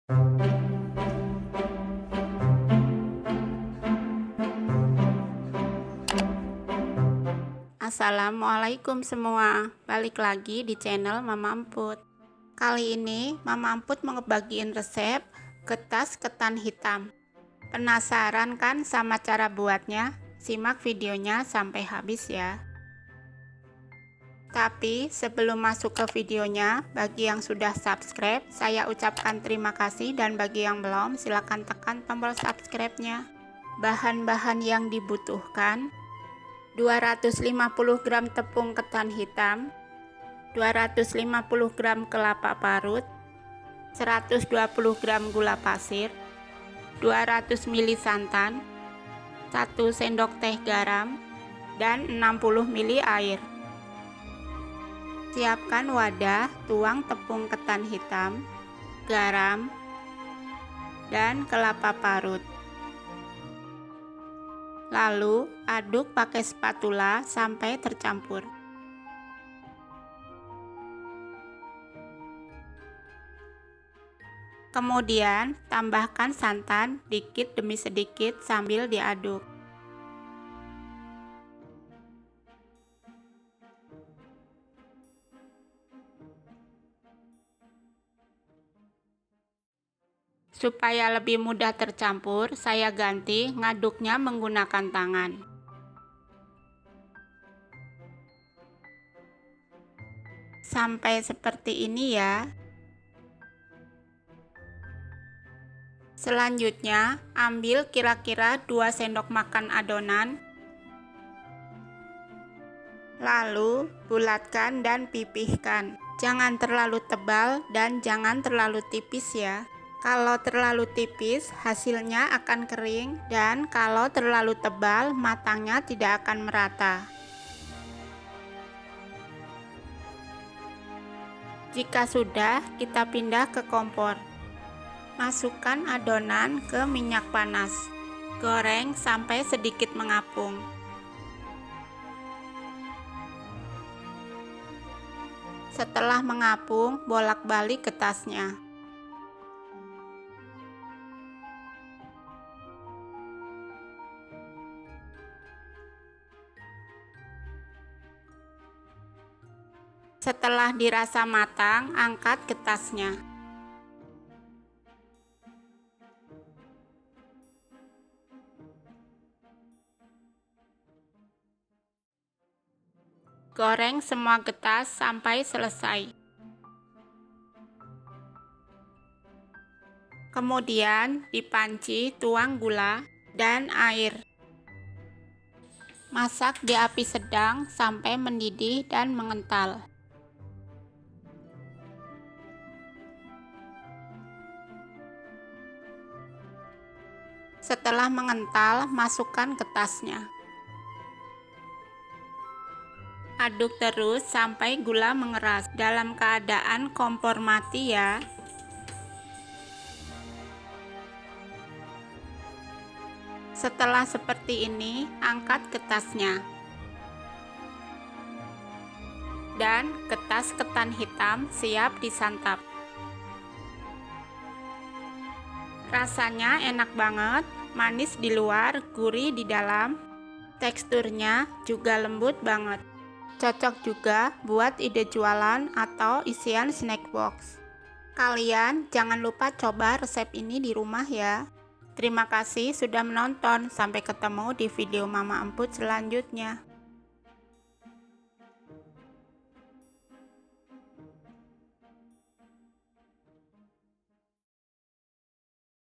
Assalamualaikum semua, balik lagi di channel Mama Emput. Kali ini Mama Emput mau ngebagiin resep getas ketan hitam. Penasaran kan sama cara buatnya? Simak videonya sampai habis ya. Tapi sebelum masuk ke videonya, bagi yang sudah subscribe, saya ucapkan terima kasih, dan bagi yang belum, silahkan tekan tombol subscribe-nya. Bahan-bahan yang dibutuhkan: 250 gram tepung ketan hitam, 250 gram kelapa parut, 120 gram gula pasir, 200 ml santan, 1 sendok teh garam, dan 60 ml air. Siapkan wadah, tuang tepung ketan hitam, garam, dan kelapa parut. Lalu aduk pakai spatula sampai tercampur. Kemudian tambahkan santan dikit demi sedikit sambil diaduk. Supaya lebih mudah tercampur, saya ganti ngaduknya menggunakan tangan. Sampai seperti ini ya. Selanjutnya, ambil kira-kira 2 sendok makan adonan. Lalu, bulatkan dan pipihkan. Jangan terlalu tebal dan jangan terlalu tipis ya. Kalau terlalu tipis, hasilnya akan kering, dan kalau terlalu tebal, matangnya tidak akan merata. Jika sudah, kita pindah ke kompor. Masukkan adonan ke minyak panas. Goreng sampai sedikit mengapung. Setelah mengapung, bolak-balik getasnya. Setelah dirasa matang, angkat getasnya. Goreng semua getas sampai selesai. Kemudian di panci tuang gula dan air. Masak di api sedang sampai mendidih dan mengental. Setelah mengental, masukkan ke tasnya. Aduk terus sampai gula mengeras, dalam keadaan kompor mati ya. Setelah seperti ini, angkat getasnya. Dan getas ketan hitam siap disantap. Rasanya enak banget, manis di luar, gurih di dalam. Teksturnya juga lembut banget. Cocok juga buat ide jualan atau isian snack box. Kalian jangan lupa coba resep ini di rumah ya. Terima kasih sudah menonton. Sampai ketemu di video Mama Emput selanjutnya.